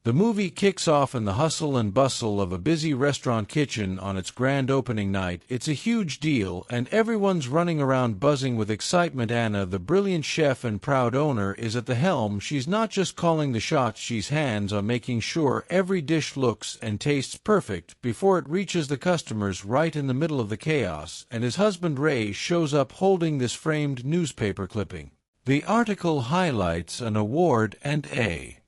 The movie kicks off in the hustle and bustle of a busy restaurant kitchen on its grand opening night. It's a huge deal, and everyone's running around buzzing with excitement. Anna, the brilliant chef and proud owner, is at the helm. She's not just calling the shots, she's hands on making sure every dish looks and tastes perfect before it reaches the customers. Right in the middle of the chaos, and his husband Ray shows up holding this framed newspaper clipping. The article highlights an award and a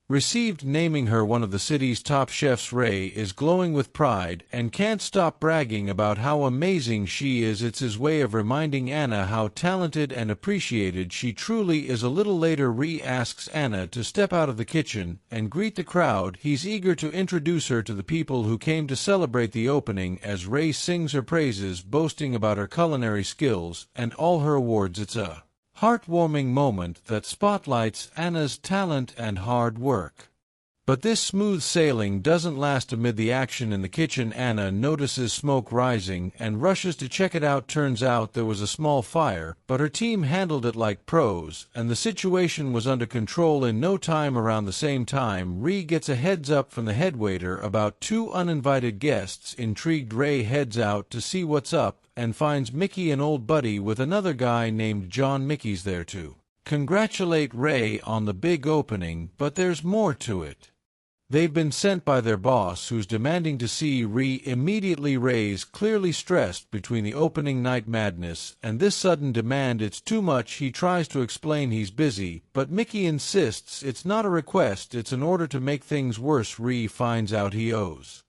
received, naming her one of the city's top chefs. Ray is glowing with pride and can't stop bragging about how amazing she is. It's his way of reminding Anna how talented and appreciated she truly is. A little later, Ray asks Anna to step out of the kitchen and greet the crowd. He's eager to introduce her to the people who came to celebrate the opening as Ray sings her praises, boasting about her culinary skills and all her awards. It's a heartwarming moment that spotlights Anna's talent and hard work. But this smooth sailing doesn't last. Amid the action in the kitchen, Anna notices smoke rising and rushes to check it out. Turns out there was a small fire, but her team handled it like pros, and the situation was under control in no time. Around the same time, Ray gets a heads up from the headwaiter about two uninvited guests. Intrigued, Ray heads out to see what's up and finds Mickey, an old buddy, with another guy named John. Mickey's there to congratulate Ray on the big opening, but there's more to it. They've been sent by their boss, who's demanding to see Ray immediately. Ray's clearly stressed between the opening night madness and this sudden demand. It's too much. He tries to explain he's busy, but Mickey insists it's not a request, it's an order to make things worse. Ray finds out he owes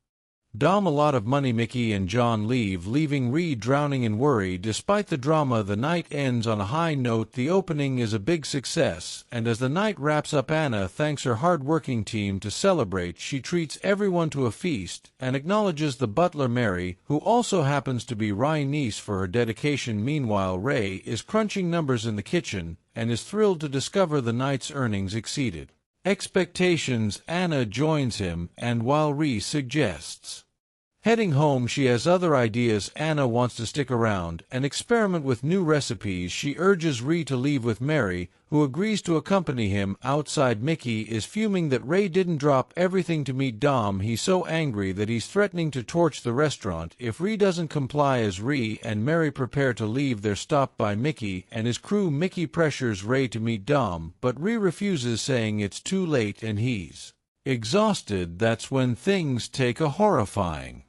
Dom a lot of money. Mickey and John leave, leaving Ray drowning in worry. Despite the drama, the night ends on a high note. The opening is a big success, and as the night wraps up, Anna thanks her hard-working team to celebrate. She treats everyone to a feast and acknowledges the butler Mary, who also happens to be Ray's niece, for her dedication. Meanwhile, Ray is crunching numbers in the kitchen and is thrilled to discover the night's earnings exceeded expectations. Anna joins him, and while Ray suggests heading home, she has other ideas. Anna wants to stick around and experiment with new recipes. She urges Ray to leave with Mary, who agrees to accompany him. Outside, Mickey is fuming that Ray didn't drop everything to meet Dom. He's so angry that he's threatening to torch the restaurant if Ray doesn't comply. As Ray and Mary prepare to leave, they're stopped by Mickey and his crew. Mickey pressures Ray to meet Dom, but Ray refuses, saying it's too late and he's exhausted. That's when things take a horrifying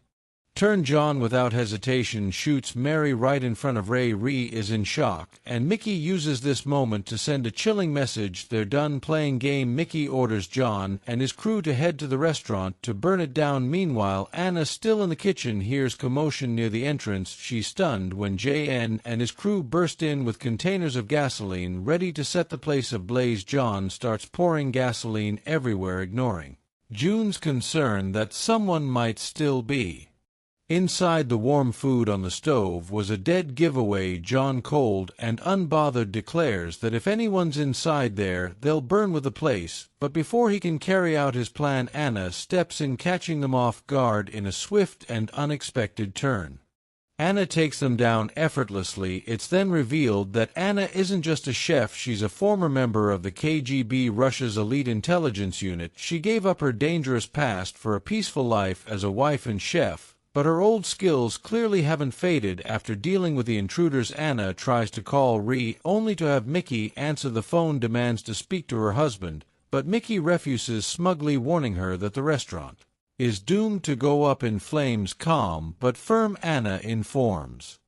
turn. John, without hesitation, shoots Mary right in front of Ray. Ray is in shock, and Mickey uses this moment to send a chilling message. They're done playing game. Mickey orders John and his crew to head to the restaurant to burn it down. Meanwhile, Anna, still in the kitchen, hears commotion near the entrance. She's stunned when JN and his crew burst in with containers of gasoline ready to set the place ablaze. John starts pouring gasoline everywhere, ignoring June's concern that someone might still be inside. The warm food on the stove was a dead giveaway. John, cold and unbothered, declares that if anyone's inside there, they'll burn with the place. But before he can carry out his plan, Anna steps in, catching them off guard in a swift and unexpected turn. Anna takes them down effortlessly. It's then revealed that Anna isn't just a chef, she's a former member of the KGB, Russia's elite intelligence unit. She gave up her dangerous past for a peaceful life as a wife and chef, but her old skills clearly haven't faded. After dealing with the intruders, Anna tries to call Ray, only to have Mickey answer the phone. Demands to speak to her husband, but Mickey refuses, smugly warning her that the restaurant is doomed to go up in flames. Calm but firm, Anna informs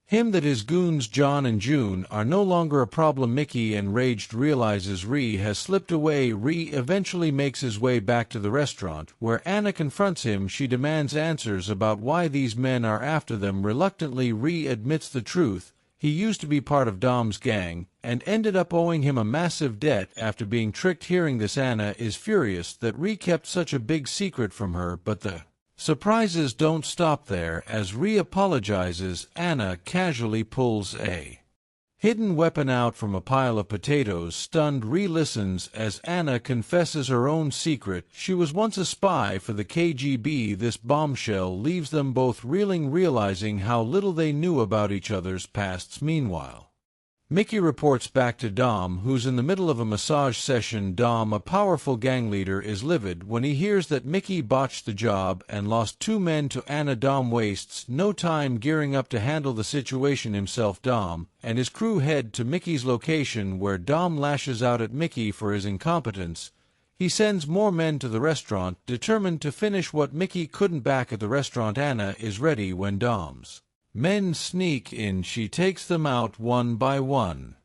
him that his goons John and June are no longer a problem. Mickey, enraged, realizes Ray has slipped away. Ray eventually makes his way back to the restaurant, where Anna confronts him. She demands answers about why these men are after them. Reluctantly, Ray admits the truth. He used to be part of Dom's gang and ended up owing him a massive debt after being tricked. Hearing this, Anna is furious that Ray kept such a big secret from her, but the surprises don't stop there. As Ray apologizes, Anna casually pulls a hidden weapon out from a pile of potatoes. Stunned, Ray listens as Anna confesses her own secret. She was once a spy for the KGB. This bombshell leaves them both reeling, realizing how little they knew about each other's pasts. Meanwhile, Mickey reports back to Dom, who's in the middle of a massage session. Dom, a powerful gang leader, is livid when he hears that Mickey botched the job and lost 2 men to Anna. Dom wastes no time gearing up to handle the situation himself. Dom and his crew head to Mickey's location, where Dom lashes out at Mickey for his incompetence. He sends more men to the restaurant, determined to finish what Mickey couldn't. Back at the restaurant, Anna is ready when Dom's men sneak in. She takes them out one by one.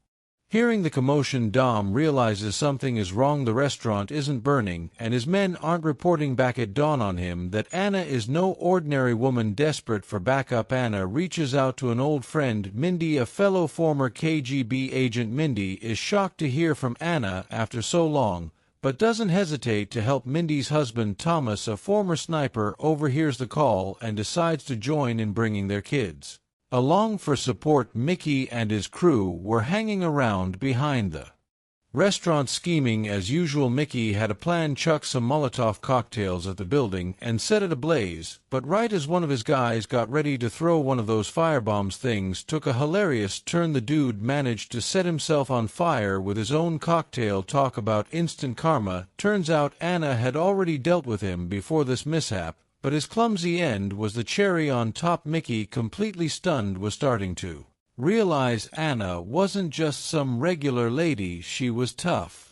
Hearing the commotion, Dom realizes something is wrong. The restaurant isn't burning, and his men aren't reporting back. It dawns on him that Anna is no ordinary woman. Desperate for backup, Anna reaches out to an old friend, Mindy, a fellow former KGB agent. Mindy is shocked to hear from Anna after so long, but doesn't hesitate to help. Mindy's husband, Thomas, a former sniper, overhears the call and decides to join in bringing their kids along for support. Mickey and his crew were hanging around behind the restaurant scheming as usual. Mickey had a plan: chuck some Molotov cocktails at the building and set it ablaze, but right as one of his guys got ready to throw one of those firebombs, things took a hilarious turn. The dude managed to set himself on fire with his own cocktail. Talk about instant karma. Turns out Anna had already dealt with him before this mishap, but his clumsy end was the cherry on top. Mickey, completely stunned, was starting to realize Anna wasn't just some regular lady, she was tough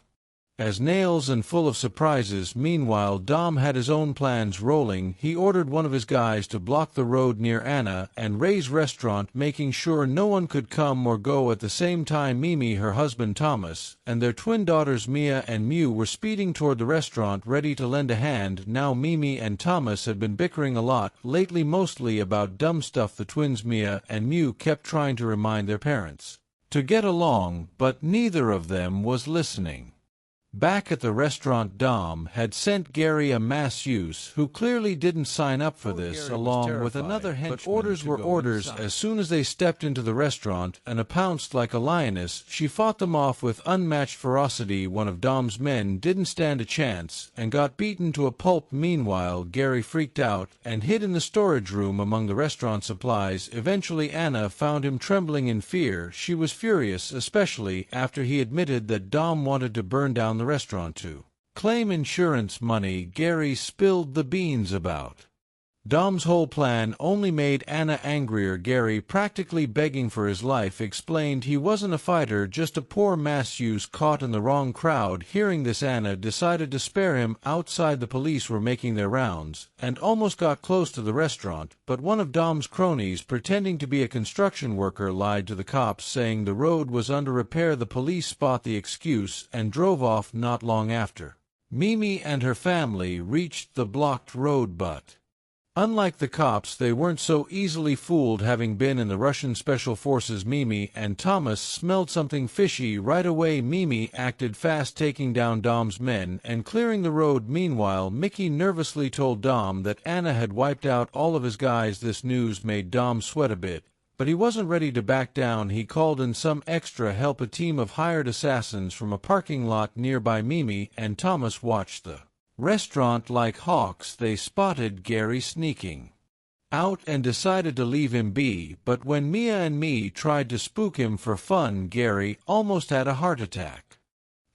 as nails and full of surprises. Meanwhile, Dom had his own plans rolling. He ordered one of his guys to block the road near Anna and Ray's restaurant, making sure no one could come or go at the same time. Mimi, her husband Thomas, and their twin daughters Mia and Mew were speeding toward the restaurant, ready to lend a hand. Now Mimi and Thomas had been bickering a lot lately, mostly about dumb stuff. The twins Mia and Mew kept trying to remind their parents to get along, but neither of them was listening. Back at the restaurant, Dom had sent Gary a masseuse who clearly didn't sign up for this, along with another henchman. But orders were orders. As soon as they stepped into the restaurant, and pounced like a lioness, she fought them off with unmatched ferocity. One of Dom's men didn't stand a chance and got beaten to a pulp. Meanwhile, Gary freaked out and hid in the storage room among the restaurant supplies. Eventually, Anna found him trembling in fear. She was furious, especially after he admitted that Dom wanted to burn down the restaurant to claim insurance money. Gary spilled the beans about Dom's whole plan only made Anna angrier. Gary, practically begging for his life, explained he wasn't a fighter, just a poor masseuse caught in the wrong crowd. Hearing this, Anna decided to spare him. Outside, the police were making their rounds and almost got close to the restaurant, but one of Dom's cronies, pretending to be a construction worker, lied to the cops, saying the road was under repair. The police spot the excuse and drove off. Not long after, Mimi and her family reached the blocked road, but unlike the cops, they weren't so easily fooled. Having been in the Russian Special Forces, Mimi and Thomas smelled something fishy right away. Mimi acted fast, taking down Dom's men and clearing the road. Meanwhile, Mickey nervously told Dom that Anna had wiped out all of his guys. This news made Dom sweat a bit, but he wasn't ready to back down. He called in some extra help, a team of hired assassins from a parking lot nearby. Mimi and Thomas watched the restaurant like hawks. They spotted Gary sneaking out and decided to leave him be, but when Mia and me tried to spook him for fun, Gary almost had a heart attack.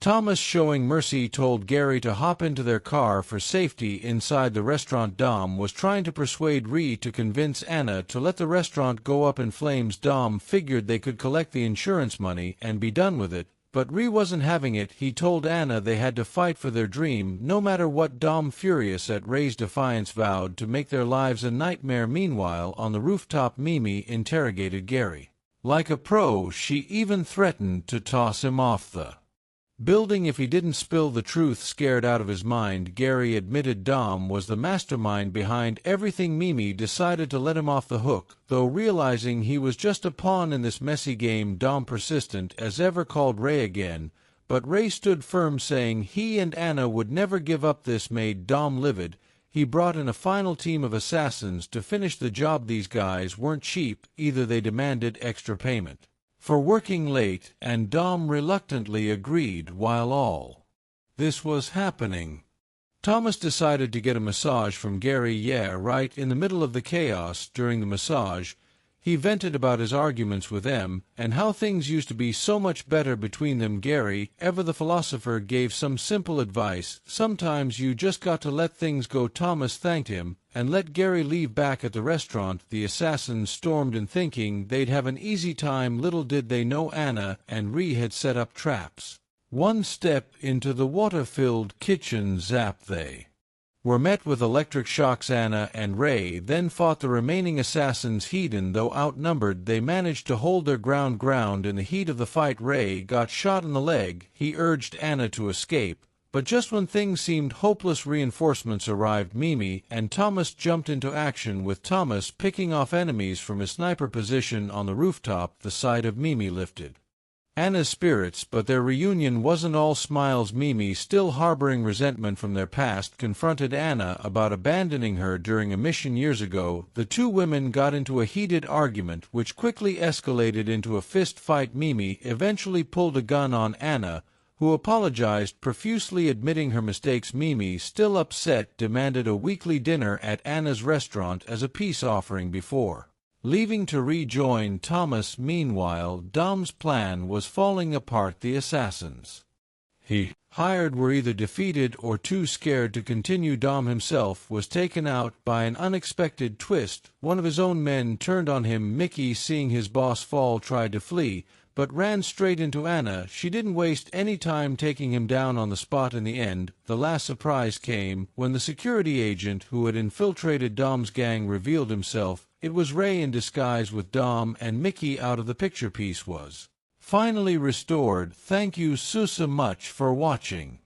Thomas, showing mercy, told Gary to hop into their car for safety. Inside the restaurant, Dom was trying to persuade Ree to convince Anna to let the restaurant go up in flames. Dom figured they could collect the insurance money and be done with it, but Ree wasn't having it. He told Anna they had to fight for their dream, no matter what. Dom, furious at Ray's defiance, vowed to make their lives a nightmare. Meanwhile, on the rooftop, Mimi interrogated Gary like a pro. She even threatened to toss him off the building if he didn't spill the truth. Scared out of his mind, Gary admitted Dom was the mastermind behind everything. Mimi decided to let him off the hook, though realizing he was just a pawn in this messy game. Dom, persistent as ever, called Ray again, but Ray stood firm, saying he and Anna would never give up. This made Dom livid. He brought in a final team of assassins to finish the job. These guys weren't cheap either. They demanded extra payment for working late, and Dom reluctantly agreed. While all this was happening, Thomas decided to get a massage from Gary. Yeah, right. In the middle of the chaos during the massage, He vented about his arguments with M, and how things used to be so much better between them. Gary, ever the philosopher, gave some simple advice: sometimes you just got to let things go. Thomas thanked him, and let Gary leave. Back at the restaurant, the assassins stormed in, thinking they'd have an easy time. Little did they know Anna and Ree had set up traps. One step into the water-filled kitchen, zap, they were met with electric shocks. Anna and Ray then fought the remaining assassins. Heathen though outnumbered, they managed to hold their ground. In the heat of the fight, Ray got shot in the leg. He urged Anna to escape, but just when things seemed hopeless, reinforcements arrived. Mimi and Thomas jumped into action, with Thomas picking off enemies from his sniper position on the rooftop. The sight of Mimi lifted Anna's spirits, but their reunion wasn't all smiles. Mimi, still harboring resentment from their past, confronted Anna about abandoning her during a mission years ago. The two women got into a heated argument, which quickly escalated into a fist fight. Mimi eventually pulled a gun on Anna, who apologized profusely, admitting her mistakes. Mimi, still upset, demanded a weekly dinner at Anna's restaurant as a peace offering before leaving to rejoin Thomas. Meanwhile, Dom's plan was falling apart. The assassins he hired were either defeated or too scared to continue. Dom himself was taken out by an unexpected twist. One of his own men turned on him. Mickey, seeing his boss fall, tried to flee, but ran straight into Anna. She didn't waste any time, taking him down on the spot. In the end, the last surprise came when the security agent who had infiltrated Dom's gang revealed himself. It was Ray in disguise, with Dom and Mickey out of the picture. Peace was finally restored. Thank you so much for watching.